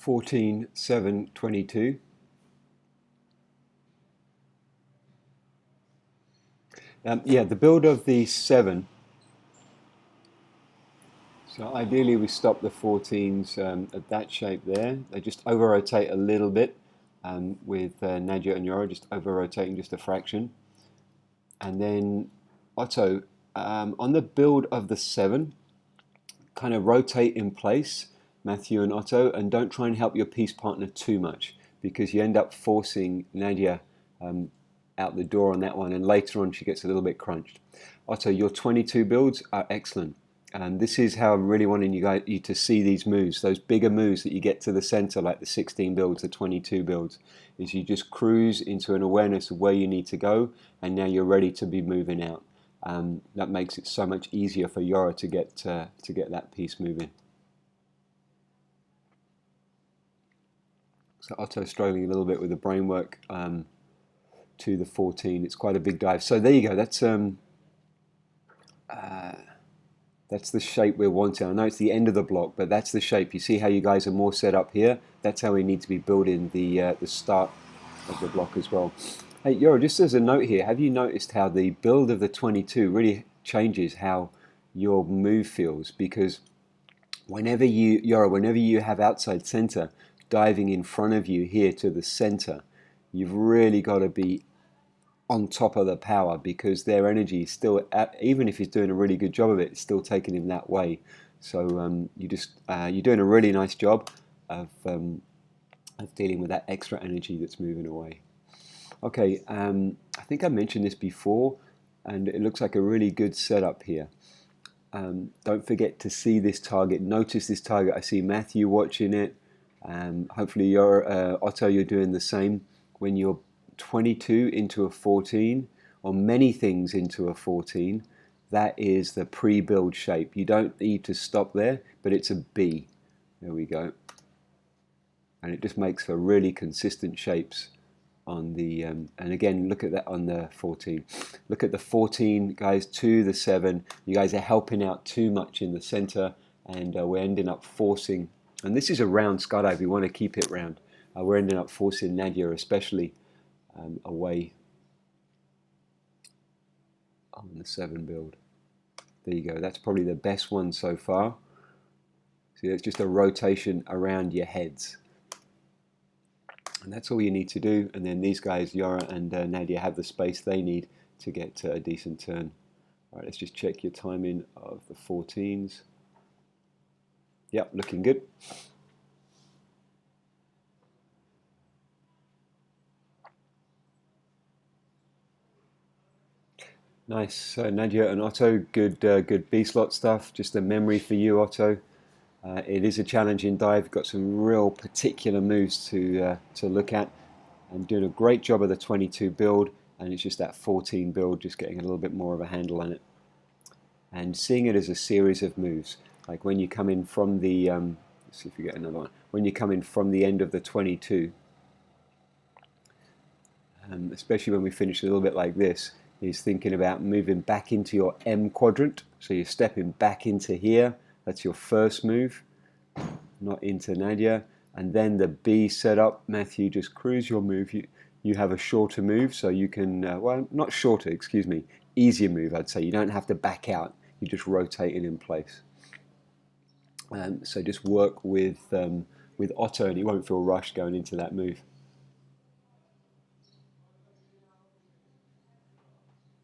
14, 7, 22. Yeah, the build of the 7. So ideally we stop the 14s at that shape there. They just over-rotate a little bit with Nadia and Yora just over-rotating just a fraction. And then Otto, on the build of the 7, kind of rotate in place, Matthew and Otto, and don't try and help your piece partner too much because you end up forcing Nadia out the door on that one, and later on she gets a little bit crunched. Otto, your 22 builds are excellent. And this is how I'm really wanting you to see these moves, those bigger moves that you get to the center, like the 16 builds, the 22 builds, is you just cruise into an awareness of where you need to go, and now you're ready to be moving out. That makes it so much easier for Yora to get that piece moving. So Otto struggling a little bit with the brain work to the 14. It's quite a big dive. So there you go. That's the shape we're wanting. I know it's the end of the block, but that's the shape. You see how you guys are more set up here? That's how we need to be building the start of the block as well. Hey, Yora, just as a note here, have you noticed how the build of the 22 really changes how your move feels? Because whenever you have outside center diving in front of you here to the center, you've really got to be on top of the power because their energy is still, even if he's doing a really good job of it, it's still taking him that way. So you're doing a really nice job of dealing with that extra energy that's moving away. Okay, I think I mentioned this before, and it looks like a really good setup here. Don't forget to see this target. Notice this target. I see Matthew watching it. Hopefully, Otto, you're doing the same. When you're 22 into a 14, or many things into a 14, that is the pre-build shape. You don't need to stop there, but it's a B. There we go. And it just makes for really consistent shapes on the, and again, look at that on the 14. Look at the 14, guys, to the 7. You guys are helping out too much in the center, and we're ending up forcing, and this is a round skydive, we want to keep it round. We're ending up forcing Nadia especially away on the 7 build. There you go, that's probably the best one so far. See, it's just a rotation around your heads. And that's all you need to do, and then these guys, Yora and Nadia, have the space they need to get a decent turn. All right, let's just check your timing of the 14s. Yep, looking good. Nice. So Nadia and Otto, good B slot stuff. Just a memory for you, Otto. It is a challenging dive. Got some real particular moves to look at, and doing a great job of the 22 build. And it's just that 14 build, just getting a little bit more of a handle on it, and seeing it as a series of moves. Like when you come in from the, let's see if you get another one. When you come in from the end of the 22, especially when we finish a little bit like this, is thinking about moving back into your M quadrant. So you're stepping back into here. That's your first move, not into Nadia. And then the B setup, Matthew, just cruise your move. You have a shorter move, so you can, well, not shorter, excuse me, easier move, I'd say. You don't have to back out. You just rotate it in place. So just work with Otto, and you won't feel rushed going into that move.